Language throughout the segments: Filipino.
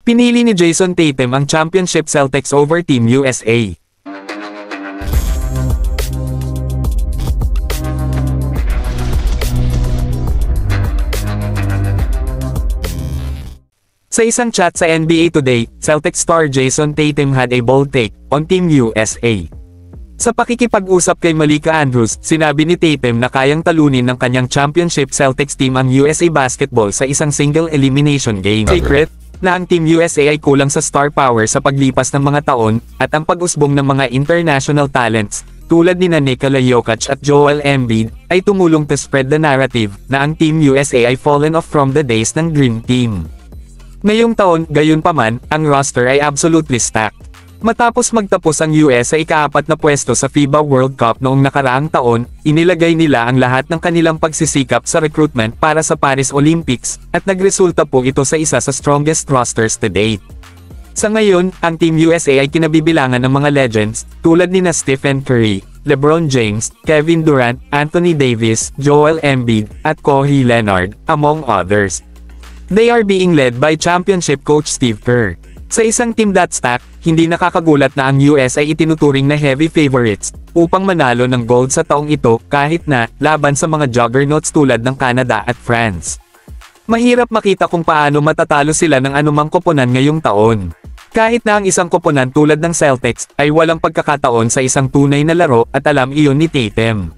Pinili ni Jason Tatum ang championship Celtics over Team USA. Sa isang chat sa NBA Today, Celtics star Jason Tatum had a bold take on Team USA. Sa pakikipag-usap kay Malika Andrews, sinabi ni Tatum na kayang talunin ng kanyang championship Celtics team ang USA basketball sa isang single elimination game. Secret na ang Team USA ay kulang sa star power sa paglipas ng mga taon, at ang pag-usbong ng mga international talents, tulad ni Nikola Jokic at Joel Embiid, ay tumulong to spread the narrative na ang Team USA ay fallen off from the days ng Dream Team. Ngayong taon, gayunpaman, ang roster ay absolutely stacked. Matapos magtapos ang US sa ika-4 na pwesto sa FIBA World Cup noong nakaraang taon, inilagay nila ang lahat ng kanilang pagsisikap sa recruitment para sa Paris Olympics, at nagresulta po ito sa isa sa strongest rosters to date. Sa ngayon, ang Team USA ay kinabibilangan ng mga legends, tulad ni Stephen Curry, LeBron James, Kevin Durant, Anthony Davis, Joel Embiid, at Kawhi Leonard, among others. They are being led by championship coach Steve Kerr. Sa isang team that stacked, hindi nakakagulat na ang US ay itinuturing na heavy favorites upang manalo ng gold sa taong ito, kahit na laban sa mga juggernauts tulad ng Canada at France. Mahirap makita kung paano matatalo sila ng anumang koponan ngayong taon. Kahit na ang isang koponan tulad ng Celtics ay walang pagkakataon sa isang tunay na laro, at alam iyon ni Tatum.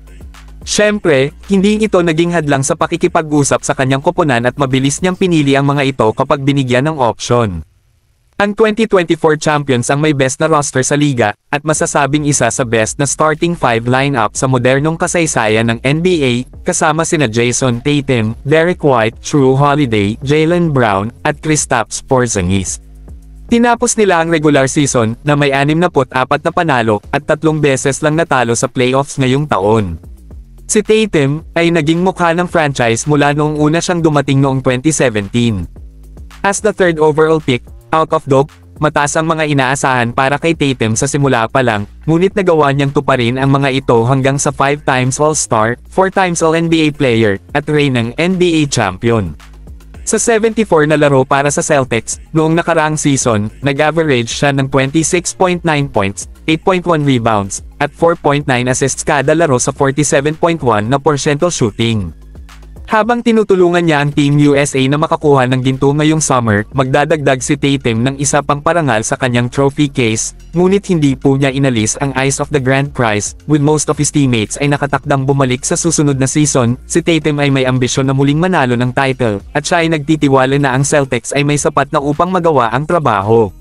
Siyempre, hindi ito naging hadlang sa pakikipag-usap sa kanyang koponan, at mabilis niyang pinili ang mga ito kapag binigyan ng option. Ang 2024 champions ang may best na roster sa liga, at masasabing isa sa best na starting 5 lineup sa modernong kasaysayan ng NBA, kasama sina Jason Tatum, Derek White, Jrue Holiday, Jaylen Brown, at Kristaps Porzingis. Tinapos nila ang regular season na may 64 na panalo, at 3 beses lang natalo sa playoffs ngayong taon. Si Tatum ay naging mukha ng franchise mula noong una siyang dumating noong 2017. As the 3rd overall pick, out of dope, mataas ang mga inaasahan para kay Tatum sa simula pa lang, ngunit nagawa niyang tuparin ang mga ito hanggang sa 5 times All-Star, 4 times All-NBA player, at reigning NBA champion. Sa 74 na laro para sa Celtics, noong nakaraang season, nag-average siya ng 26.9 points, 8.1 rebounds, at 4.9 assists kada laro sa 47.1% shooting. Habang tinutulungan niya ang Team USA na makakuha ng ginto ngayong summer, magdadagdag si Tatum ng isa pang parangal sa kanyang trophy case, ngunit hindi po niya inalis ang eyes of the grand prize. With most of his teammates ay nakatakdang bumalik sa susunod na season, si Tatum ay may ambisyon na muling manalo ng title, at siya ay nagtitiwala na ang Celtics ay may sapat na upang magawa ang trabaho.